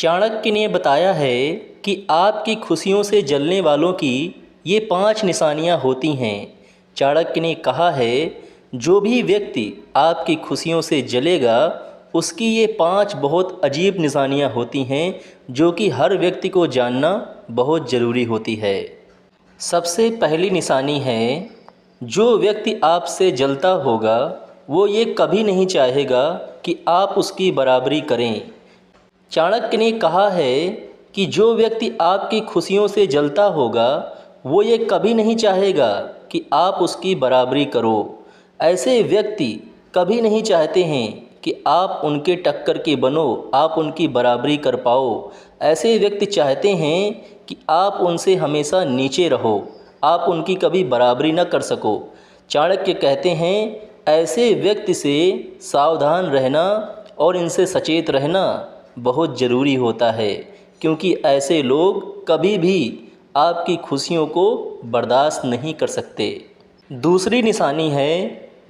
चाणक्य ने बताया है कि आपकी खुशियों से जलने वालों की ये 5 निशानियाँ होती हैं। चाणक्य ने कहा है, जो भी व्यक्ति आपकी खुशियों से जलेगा उसकी ये 5 बहुत अजीब निशानियाँ होती हैं, जो कि हर व्यक्ति को जानना बहुत ज़रूरी होती है। सबसे पहली निशानी है, जो व्यक्ति आपसे जलता होगा वो ये कभी नहीं चाहेगा कि आप उसकी बराबरी करें। चाणक्य ने कहा है कि जो व्यक्ति आपकी खुशियों से जलता होगा वो ये कभी नहीं चाहेगा कि आप उसकी बराबरी करो। ऐसे व्यक्ति कभी नहीं चाहते हैं कि आप उनके टक्कर के बनो, आप उनकी बराबरी कर पाओ। ऐसे व्यक्ति चाहते हैं कि आप उनसे हमेशा नीचे रहो, आप उनकी कभी बराबरी न कर सको। चाणक्य कहते हैं, ऐसे व्यक्ति से सावधान रहना और इनसे सचेत रहना बहुत ज़रूरी होता है, क्योंकि ऐसे लोग कभी भी आपकी खुशियों को बर्दाश्त नहीं कर सकते। दूसरी निशानी है,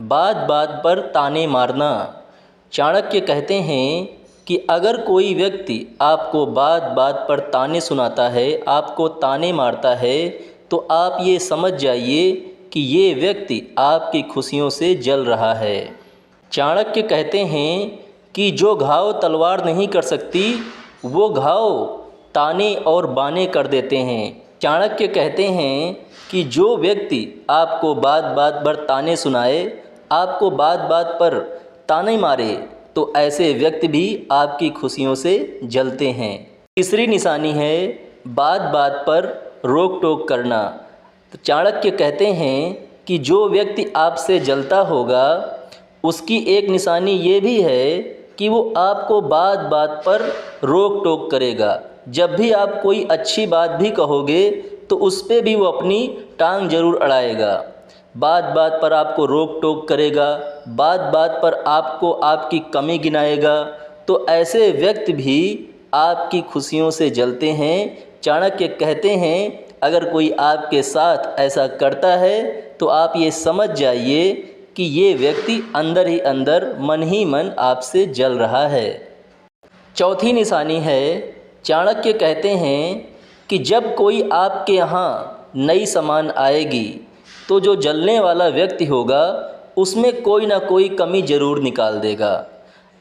बात बात पर ताने मारना। चाणक्य कहते हैं कि अगर कोई व्यक्ति आपको बात बात पर ताने सुनाता है, आपको ताने मारता है, तो आप ये समझ जाइए कि ये व्यक्ति आपकी खुशियों से जल रहा है। चाणक्य कहते हैं कि जो घाव तलवार नहीं कर सकती वो घाव ताने और बाने कर देते हैं। चाणक्य कहते हैं कि जो व्यक्ति आपको बात बात पर ताने सुनाए, आपको बात बात पर ताने मारे, तो ऐसे व्यक्ति भी आपकी खुशियों से जलते हैं। तीसरी निशानी है, बात बात पर रोक टोक करना। तो चाणक्य कहते हैं कि जो व्यक्ति आपसे जलता होगा उसकी एक निशानी ये भी है कि वो आपको बात बात पर रोक टोक करेगा। जब भी आप कोई अच्छी बात भी कहोगे तो उस पर भी वो अपनी टांग ज़रूर अड़ाएगा। बात बात पर आपको रोक टोक करेगा, बात बात पर आपको आपकी कमी गिनाएगा। तो ऐसे व्यक्ति भी आपकी खुशियों से जलते हैं। चाणक्य कहते हैं, अगर कोई आपके साथ ऐसा करता है तो आप ये समझ जाइए कि ये व्यक्ति अंदर ही अंदर मन ही मन आपसे जल रहा है। चौथी निशानी है, चाणक्य कहते हैं कि जब कोई आपके यहाँ नई सामान आएगी तो जो जलने वाला व्यक्ति होगा उसमें कोई ना कोई कमी ज़रूर निकाल देगा।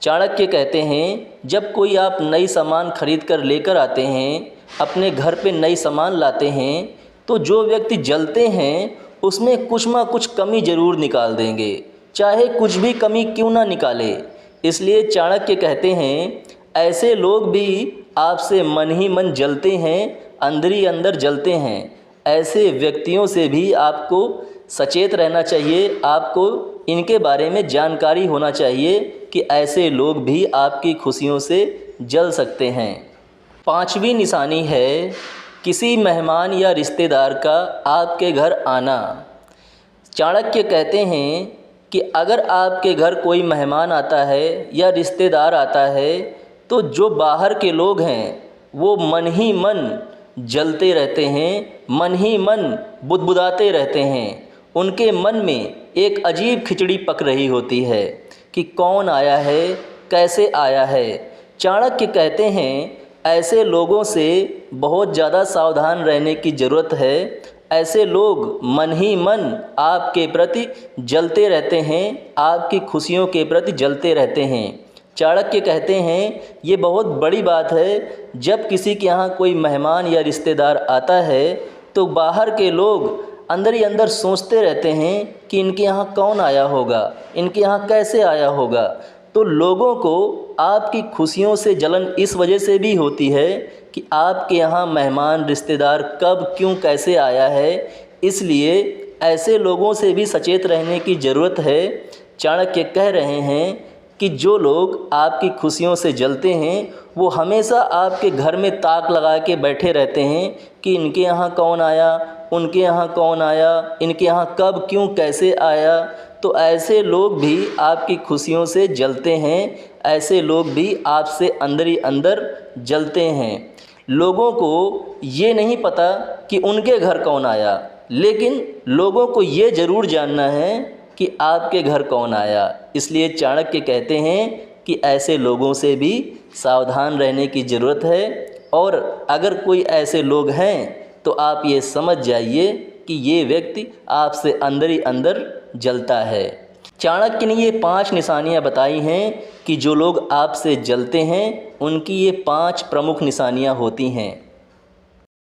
चाणक्य कहते हैं, जब कोई आप नई सामान खरीद कर लेकर आते हैं, अपने घर पे नई सामान लाते हैं, तो जो व्यक्ति जलते हैं उसमें कुछ ना कुछ कमी ज़रूर निकाल देंगे, चाहे कुछ भी कमी क्यों ना निकाले। इसलिए चाणक्य कहते हैं, ऐसे लोग भी आपसे मन ही मन जलते हैं, अंदर ही अंदर जलते हैं। ऐसे व्यक्तियों से भी आपको सचेत रहना चाहिए, आपको इनके बारे में जानकारी होना चाहिए कि ऐसे लोग भी आपकी खुशियों से जल सकते हैं। पांचवी निशानी है, किसी मेहमान या रिश्तेदार का आपके घर आना। चाणक्य कहते हैं कि अगर आपके घर कोई मेहमान आता है या रिश्तेदार आता है तो जो बाहर के लोग हैं वो मन ही मन जलते रहते हैं, मन ही मन बुदबुदाते रहते हैं। उनके मन में एक अजीब खिचड़ी पक रही होती है कि कौन आया है, कैसे आया है। चाणक्य कहते हैं, ऐसे लोगों से बहुत ज़्यादा सावधान रहने की ज़रूरत है। ऐसे लोग मन ही मन आपके प्रति जलते रहते हैं, आपकी खुशियों के प्रति जलते रहते हैं। चाणक्य कहते हैं, ये बहुत बड़ी बात है, जब किसी के यहाँ कोई मेहमान या रिश्तेदार आता है तो बाहर के लोग अंदर ही अंदर सोचते रहते हैं कि इनके यहाँ कौन आया होगा, इनके यहाँ कैसे आया होगा। तो लोगों को आपकी खुशियों से जलन इस वजह से भी होती है कि आपके यहाँ मेहमान रिश्तेदार कब क्यों कैसे आया है। इसलिए ऐसे लोगों से भी सचेत रहने की ज़रूरत है। चाणक्य कह रहे हैं कि जो लोग आपकी खुशियों से जलते हैं वो हमेशा आपके घर में ताक लगा के बैठे रहते हैं कि इनके यहाँ कौन आया, उनके यहाँ कौन आया, इनके यहाँ कब क्यों कैसे आया। तो ऐसे लोग भी आपकी खुशियों से जलते हैं, ऐसे लोग भी आपसे अंदर ही अंदर जलते हैं। लोगों को ये नहीं पता कि उनके घर कौन आया, लेकिन लोगों को ये ज़रूर जानना है कि आपके घर कौन आया। इसलिए चाणक्य कहते हैं कि ऐसे लोगों से भी सावधान रहने की ज़रूरत है। और अगर कोई ऐसे लोग हैं तो आप ये समझ जाइए कि ये व्यक्ति आपसे अंदर ही अंदर जलता है। चाणक्य ने ये 5 निशानियां बताई हैं कि जो लोग आपसे जलते हैं उनकी ये 5 प्रमुख निशानियां होती हैं।